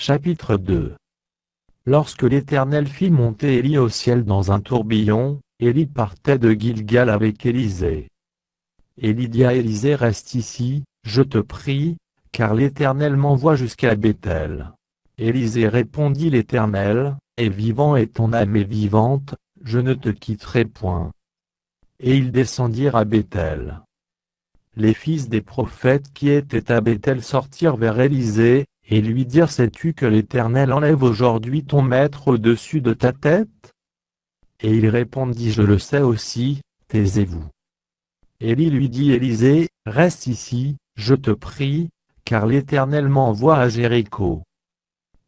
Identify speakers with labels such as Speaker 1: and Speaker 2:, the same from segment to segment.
Speaker 1: Chapitre 2. Lorsque l'Éternel fit monter Élie au ciel dans un tourbillon, Élie partait de Gilgal avec Élisée. Élie dit à Élisée: reste ici, je te prie, car l'Éternel m'envoie jusqu'à Béthel. Élisée répondit: l'Éternel est vivant et ton âme est vivante, je ne te quitterai point. Et ils descendirent à Béthel. Les fils des prophètes qui étaient à Béthel sortirent vers Élisée, et lui dirent: sais-tu que l'Éternel enlève aujourd'hui ton maître au-dessus de ta tête? Et il répondit: je le sais aussi, taisez-vous. Élie lui dit: Élisée, reste ici, je te prie, car l'Éternel m'envoie à Jéricho.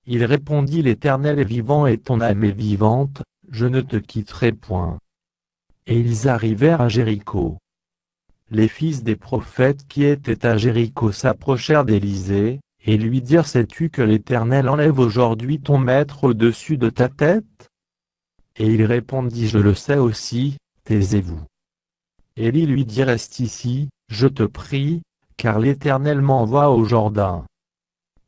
Speaker 1: Il répondit: l'Éternel est vivant et ton âme est vivante, je ne te quitterai point. Et ils arrivèrent à Jéricho. Les fils des prophètes qui étaient à Jéricho s'approchèrent d'Élisée, et lui dirent: sais-tu que l'Éternel enlève aujourd'hui ton maître au-dessus de ta tête? Et il répondit: je le sais aussi, taisez-vous. Élie lui dit: reste ici, je te prie, car l'Éternel m'envoie au Jourdain.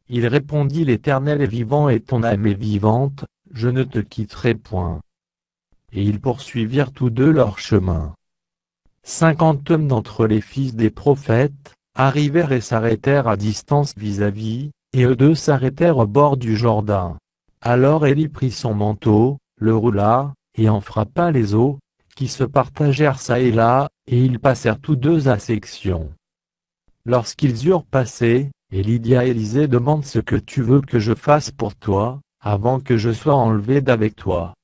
Speaker 1: Il répondit: l'Éternel est vivant et ton âme est vivante, je ne te quitterai point. Et ils poursuivirent tous deux leur chemin. 50 hommes d'entre les fils des prophètes arrivèrent et s'arrêtèrent à distance vis-à-vis, et eux deux s'arrêtèrent au bord du Jourdain. Alors Élie prit son manteau, le roula, et en frappa les eaux, qui se partagèrent çà et là, et ils passèrent tous deux à section. Lorsqu'ils eurent passé, Élie dit à Élisée: demande ce que tu veux que je fasse pour toi, avant que je sois enlevé d'avec toi.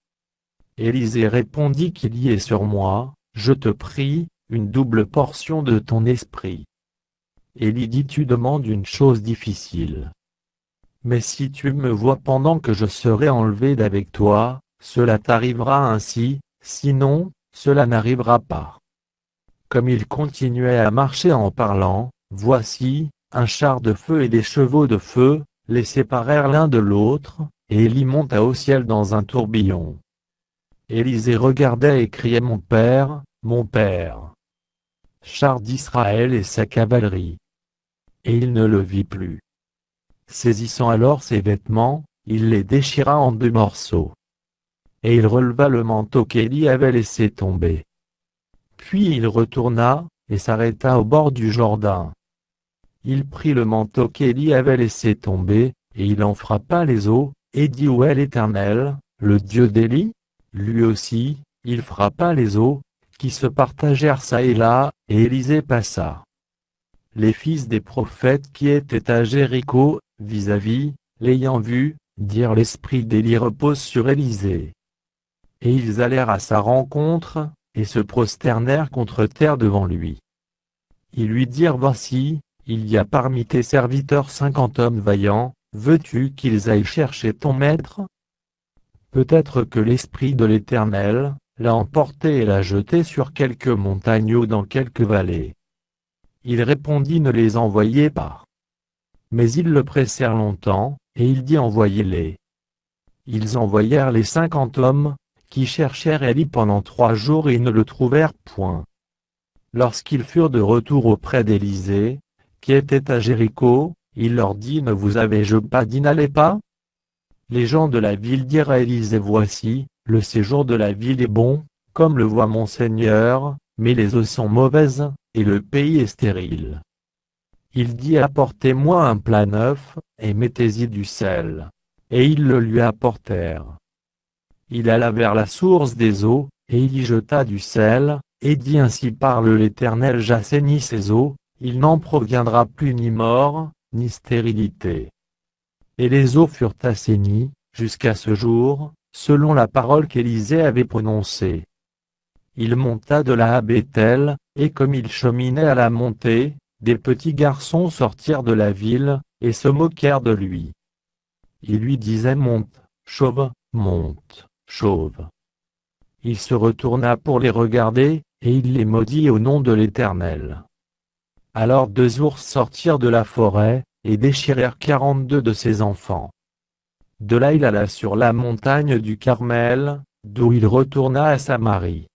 Speaker 1: Élisée répondit: qu'il y ait sur moi, je te prie, une double portion de ton esprit. Élie dit: tu demandes une chose difficile. Mais si tu me vois pendant que je serai enlevé d'avec toi, cela t'arrivera ainsi, sinon, cela n'arrivera pas. Comme il continuait à marcher en parlant, voici, un char de feu et des chevaux de feu, les séparèrent l'un de l'autre, et Élie monta au ciel dans un tourbillon. Élisée regardait et criait: mon père, char d'Israël et sa cavalerie. Et il ne le vit plus. Saisissant alors ses vêtements, il les déchira en 2 morceaux. Et il releva le manteau qu'Élie avait laissé tomber. Puis il retourna, et s'arrêta au bord du Jourdain. Il prit le manteau qu'Élie avait laissé tomber, et il en frappa les eaux, et dit: où est l'Éternel, le Dieu d'Élie? Lui aussi, il frappa les eaux, qui se partagèrent çà et là, et Élisée passa. Les fils des prophètes qui étaient à Jéricho, vis-à-vis, l'ayant vu, dirent: l'esprit d'Élie repose sur Élisée. Et ils allèrent à sa rencontre, et se prosternèrent contre terre devant lui. Ils lui dirent: voici, il y a parmi tes serviteurs 50 hommes vaillants, veux-tu qu'ils aillent chercher ton maître? Peut-être que l'Esprit de l'Éternel l'a emporté et l'a jeté sur quelque montagne ou dans quelque vallée. Il répondit: ne les envoyez pas. Mais ils le pressèrent longtemps, et il dit: envoyez-les. Ils envoyèrent les 50 hommes, qui cherchèrent Élie pendant 3 jours et ne le trouvèrent point. Lorsqu'ils furent de retour auprès d'Élisée, qui était à Jéricho, il leur dit: ne vous avais-je pas dit n'allez pas? Les gens de la ville dirent à Élisée: voici, le séjour de la ville est bon, comme le voit mon Seigneur, mais les eaux sont mauvaises, et le pays est stérile. Il dit: apportez-moi un plat neuf, et mettez-y du sel. Et ils le lui apportèrent. Il alla vers la source des eaux, et il y jeta du sel, et dit: ainsi parle l'Éternel, j'assainis ces eaux, il n'en proviendra plus ni mort, ni stérilité. Et les eaux furent assainies, jusqu'à ce jour, selon la parole qu'Élisée avait prononcée. Il monta de là à Béthel, et comme il cheminait à la montée, des petits garçons sortirent de la ville, et se moquèrent de lui. Ils lui disaient: monte, chauve, monte, chauve. Il se retourna pour les regarder, et il les maudit au nom de l'Éternel. Alors 2 ours sortirent de la forêt, et déchirèrent 42 de ses enfants. De là il alla sur la montagne du Carmel, d'où il retourna à Samarie.